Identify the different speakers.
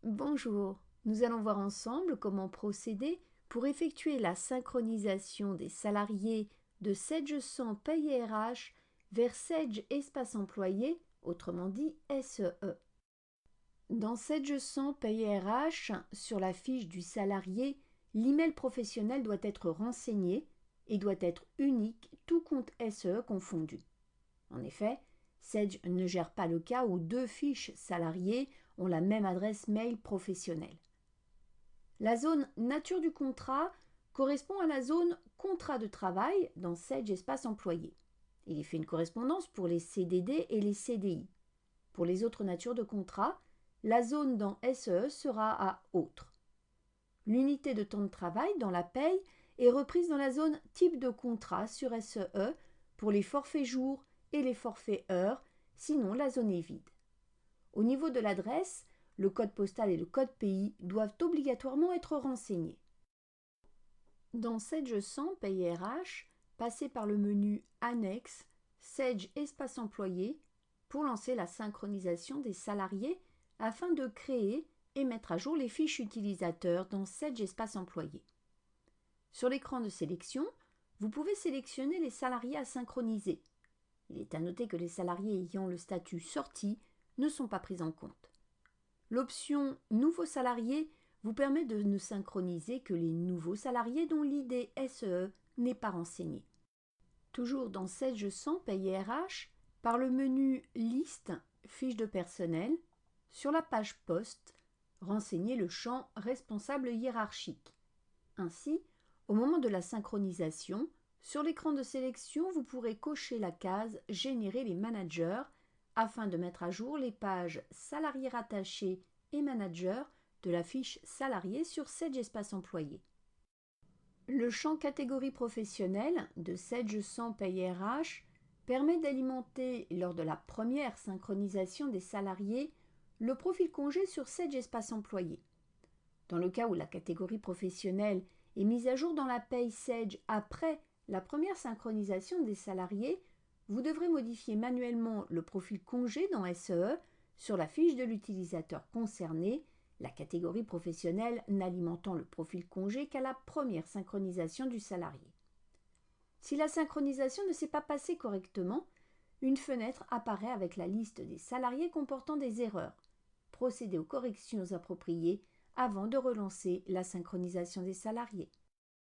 Speaker 1: Bonjour, nous allons voir ensemble comment procéder pour effectuer la synchronisation des salariés de Sedge 100 Paye RH vers Sedge Espace Employé, autrement dit SE. Dans Sedge 100 Paye RH, sur la fiche du salarié, l'email professionnel doit être renseigné et doit être unique, tout compte SE confondu. En effet, Sedge ne gère pas le cas où deux fiches salariés ont la même adresse mail professionnelle. La zone nature du contrat correspond à la zone contrat de travail dans Sedge Espace Employé. Il y fait une correspondance pour les CDD et les CDI. Pour les autres natures de contrat, la zone dans SE sera à Autres. L'unité de temps de travail dans la paye est reprise dans la zone type de contrat sur SE pour les forfaits jours et les forfaits heures, sinon la zone est vide. Au niveau de l'adresse, le code postal et le code pays doivent obligatoirement être renseignés. Dans Sedge 100 Paye RH, passez par le menu Annexe, Sedge Espace Employé pour lancer la synchronisation des salariés afin de créer et mettre à jour les fiches utilisateurs dans Sedge Espace Employé. Sur l'écran de sélection, vous pouvez sélectionner les salariés à synchroniser. Il est à noter que les salariés ayant le statut sorti ne sont pas pris en compte. L'option « Nouveaux salariés » vous permet de ne synchroniser que les nouveaux salariés dont l'ID SE n'est pas renseigné. Toujours dans Sedge 100 Paye RH, par le menu « Liste, fiche de personnel », sur la page « Poste », renseignez le champ « Responsable hiérarchique ». Ainsi, au moment de la synchronisation, sur l'écran de sélection, vous pourrez cocher la case « Générer les managers » afin de mettre à jour les pages « Salariés rattachés » et « Managers » de la fiche « Salariés » sur Sedge Espace Employé. Le champ « Catégorie professionnelle » de Sedge 100 Paye RH permet d'alimenter, lors de la première synchronisation des salariés, le profil congé sur Sedge Espace Employé. Dans le cas où la catégorie professionnelle est mise à jour dans la paye Sedge après la première synchronisation des salariés, vous devrez modifier manuellement le profil congé dans SE sur la fiche de l'utilisateur concerné, la catégorie professionnelle n'alimentant le profil congé qu'à la première synchronisation du salarié. Si la synchronisation ne s'est pas passée correctement, une fenêtre apparaît avec la liste des salariés comportant des erreurs. Procédez aux corrections appropriées avant de relancer la synchronisation des salariés.